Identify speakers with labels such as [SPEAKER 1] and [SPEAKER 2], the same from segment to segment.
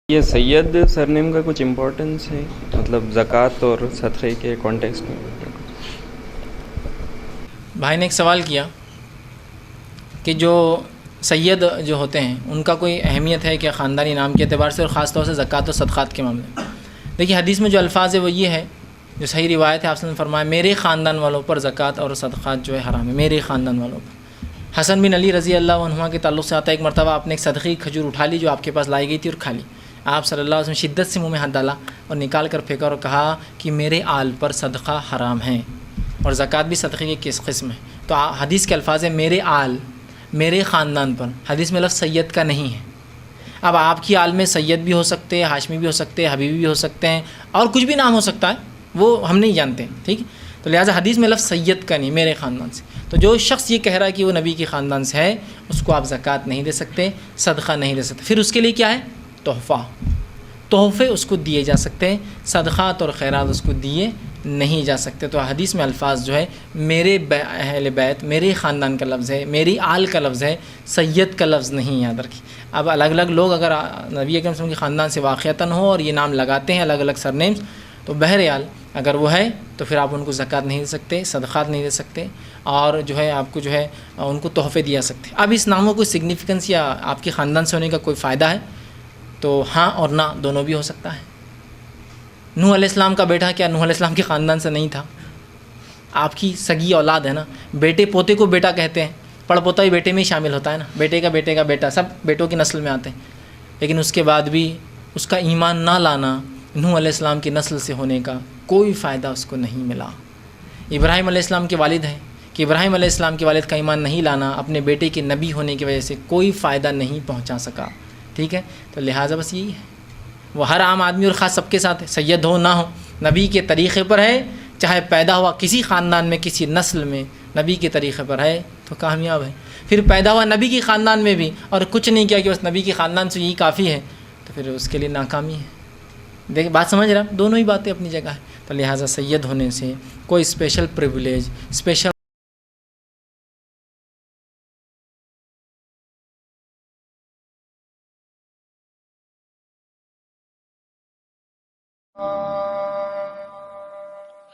[SPEAKER 1] یہ سید سرنیم کا کچھ امپورٹنس ہے مطلب زکوٰۃ اور صدقے کے کانٹیکسٹ میں؟
[SPEAKER 2] بھائی نے ایک سوال کیا کہ جو سید جو ہوتے ہیں ان کا کوئی اہمیت ہے کہ خاندانی نام کے اعتبار سے، اور خاص طور سے زکوٰۃ و صدقات کے معاملے میں؟ دیکھیے حدیث میں جو الفاظ ہے وہ یہ ہے، جو صحیح روایت ہے، آپ نے فرمایا میرے خاندان والوں پر زکوٰۃ اور صدقات جو ہے حرام ہے، میرے خاندان والوں پر۔ حسن بن علی رضی اللہ عنہما کے تعلق سے آتا ہے، ایک مرتبہ آپ نے ایک صدقے کی کھجور اٹھا لی جو آپ کے پاس لائی گئی تھی اور کھا لی۔ آپ صلی اللہ علیہ وسلم شدت سے منہ میں ہاتھ ڈالا اور نکال کر پھینکا اور کہا کہ میرے آل پر صدقہ حرام ہے، اور زکوٰۃ بھی صدقے کی کس قسم ہے؟ تو حدیث کے الفاظ ہے میرے آل، میرے خاندان پر، حدیث میں لفظ سید کا نہیں ہے۔ اب آپ کی آل میں سید بھی ہو سکتے ہیں، ہاشمی بھی ہو سکتے ہیں، حبیبی بھی ہو سکتے ہیں، اور کچھ بھی نام ہو سکتا ہے، وہ ہم نہیں جانتے، ٹھیک ہے؟ تو لہٰذا حدیث میں لفظ سید کا نہیں، میرے خاندان سے۔ تو جو شخص یہ کہہ رہا ہے کہ وہ نبی کے خاندان سے ہے، اس کو آپ زکوٰۃ نہیں دے سکتے، صدقہ نہیں دے سکتے۔ پھر اس کے لیے کیا ہے؟ تحفے اس کو دیے جا سکتے ہیں، صدقات اور خیرات اس کو دیے نہیں جا سکتے۔ تو حدیث میں الفاظ جو ہے میرے اہل بیت، میرے خاندان کا لفظ ہے، میری آل کا لفظ ہے، سید کا لفظ نہیں، یاد رکھیں۔ اب الگ الگ لوگ اگر نبی اکرم صلی اللہ علیہ وسلم کے خاندان سے واقعتاً ہو اور یہ نام لگاتے ہیں الگ الگ سرنیمز، تو بہرحال اگر وہ ہے تو پھر آپ ان کو زکوٰۃ نہیں دے سکتے، صدقات نہیں دے سکتے، اور جو ہے آپ کو جو ہے ان کو تحفے دیا سکتے۔ اب اس ناموں کو سگنیفیکنس یا آپ کے خاندان سے ہونے کا کوئی فائدہ ہے تو ہاں اور نہ دونوں بھی ہو سکتا ہے۔ نوح علیہ السلام کا بیٹا کیا نوح علیہ السلام کے خاندان سے نہیں تھا؟ آپ کی سگی اولاد ہے نا، بیٹے پوتے کو بیٹا کہتے ہیں، پڑ پوتا بھی بیٹے میں ہی شامل ہوتا ہے نا، بیٹے کا بیٹا، سب بیٹوں کی نسل میں آتے ہیں۔ لیکن اس کے بعد بھی اس کا ایمان نہ لانا، نوح علیہ السلام کی نسل سے ہونے کا کوئی فائدہ اس کو نہیں ملا۔ ابراہیم علیہ السلام کے والد ہیں کہ ابراہیم علیہ السلام کے والد کا ایمان نہیں لانا اپنے بیٹے کے نبی ہونے کی وجہ سے کوئی فائدہ نہیں پہنچا سکا، ٹھیک ہے؟ تو لہٰذا بس یہی ہے، وہ ہر عام آدمی اور خاص سب کے ساتھ ہے، سید ہو نہ ہو، نبی کے طریقے پر ہے، چاہے پیدا ہوا کسی خاندان میں، کسی نسل میں، نبی کے طریقے پر ہے تو کامیاب ہے۔ پھر پیدا ہوا نبی کے خاندان میں بھی اور کچھ نہیں کیا کہ بس نبی کے خاندان سے یہی کافی ہے، تو پھر اس کے لیے ناکامی ہے۔ دیکھ بات سمجھ رہا، دونوں ہی باتیں اپنی جگہ ہے۔ تو لہٰذا سید ہونے سے کوئی اسپیشل پریویلیج، اسپیشل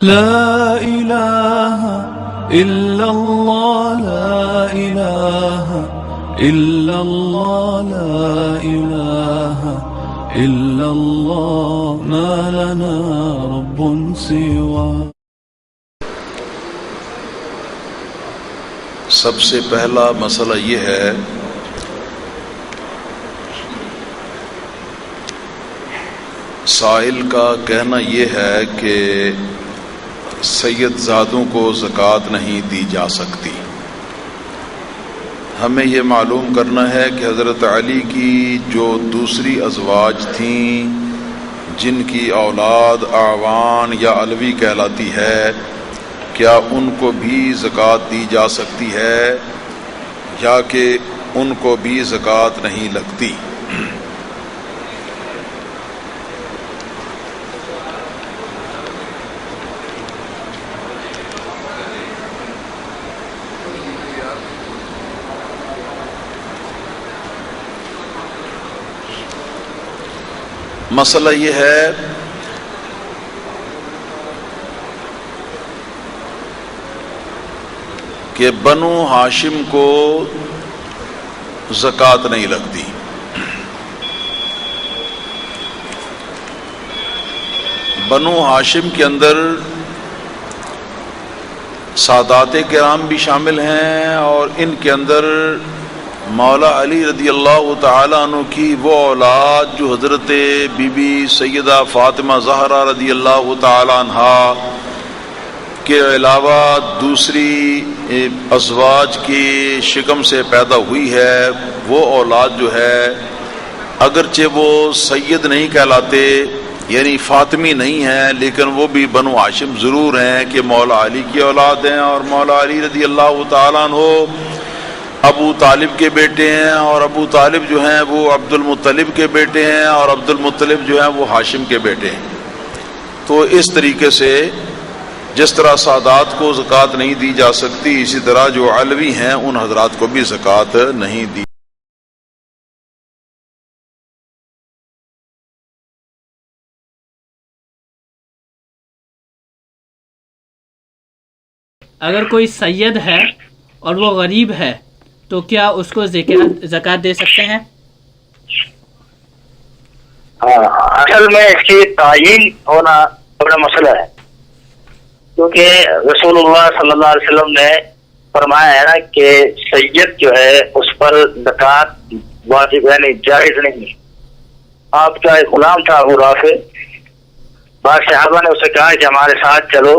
[SPEAKER 3] لا إله إلا الله، لا إله إلا الله، لا إله إلا الله، ما لنا رب سواه۔
[SPEAKER 4] سب سے پہلا مسئلہ یہ ہے سائل کا کہنا یہ ہے کہ سید زادوں کو زکوٰۃ نہیں دی جا سکتی۔ ہمیں یہ معلوم کرنا ہے کہ حضرت علی کی جو دوسری ازواج تھیں جن کی اولاد اعوان یا علوی کہلاتی ہے، کیا ان کو بھی زکوٰۃ دی جا سکتی ہے یا کہ ان کو بھی زکوٰۃ نہیں لگتی؟ مسئلہ یہ ہے کہ بنو ہاشم کو زکوٰۃ نہیں لگتی۔ بنو ہاشم کے اندر سادات کرام بھی شامل ہیں، اور ان کے اندر مولا علی رضی اللہ تعالیٰ عنہ کی وہ اولاد جو حضرت بی بی سیدہ فاطمہ زہرا رضی اللہ تعالیٰ عنہا کے علاوہ دوسری ازواج کی شکم سے پیدا ہوئی ہے، وہ اولاد جو ہے اگرچہ وہ سید نہیں کہلاتے، یعنی فاطمی نہیں ہیں، لیکن وہ بھی بنو ہاشم ضرور ہیں کہ مولا علی کی اولاد ہیں، اور مولا علی رضی اللہ تعالیٰ عنہ ابو طالب کے بیٹے ہیں، اور ابو طالب جو ہیں وہ عبد المطلب کے بیٹے ہیں، اور عبد المطلب جو ہیں وہ ہاشم کے بیٹے ہیں۔ تو اس طریقے سے جس طرح سادات کو زکوٰۃ نہیں دی جا سکتی، اسی طرح جو علوی ہیں ان حضرات کو بھی زکوٰۃ نہیں دی
[SPEAKER 5] اگر کوئی سید ہے اور وہ غریب ہے تو کیا اس کو زکوٰۃ دے سکتے ہیں؟
[SPEAKER 6] اصل میں اس کی تعین ہونا بڑا مسئلہ ہے، کیونکہ رسول اللہ صلی اللہ علیہ وسلم نے فرمایا ہے نا کہ سید جو ہے اس پر زکوٰۃ واجب یعنی جائز نہیں ہے۔ آپ کا ایک غلام تھا ابو رافع، بعض صحابہ نے اسے کہا کہ ہمارے ساتھ چلو،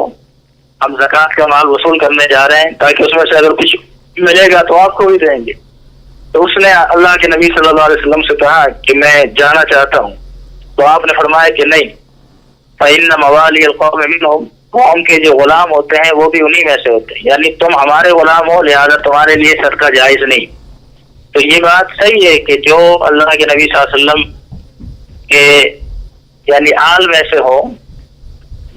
[SPEAKER 6] ہم زکوٰۃ کا مال وصول کرنے جا رہے ہیں تاکہ اس میں سے اگر کچھ ملے گا تو آپ کو بھی دیں گے۔ تو اس نے اللہ کے نبی صلی اللہ علیہ وسلم سے کہا کہ میں جانا چاہتا ہوں، تو آپ نے فرمایا کہ نہیں، فَإِنَّ مَوَالِيَ الْقَوْمِ مِنْهُمْ، قوم کے جو غلام ہوتے ہیں وہ بھی انہی میں سے ہوتے ہیں، یعنی تم ہمارے غلام ہو لہذا تمہارے لیے صدقہ جائز نہیں۔ تو یہ بات صحیح ہے کہ جو اللہ کے نبی صلی اللہ علیہ وسلم کے یعنی آل میں سے ہو،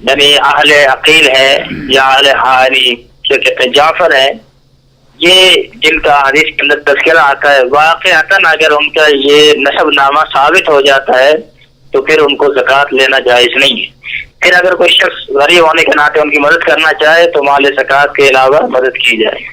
[SPEAKER 6] یعنی اہل عقیل ہے یا اہل ہاری جو کہتے ہیں جعفر ہے، یہ جن کا حدیث کے اندر تذکرہ آتا ہے، واقعتاً اگر ان کا یہ نسب نامہ ثابت ہو جاتا ہے تو پھر ان کو زکوٰۃ لینا جائز نہیں ہے۔ پھر اگر کوئی شخص غریب ہونے کے ناطے ان کی مدد کرنا چاہے تو مال زکوٰۃ کے علاوہ مدد کی جائے۔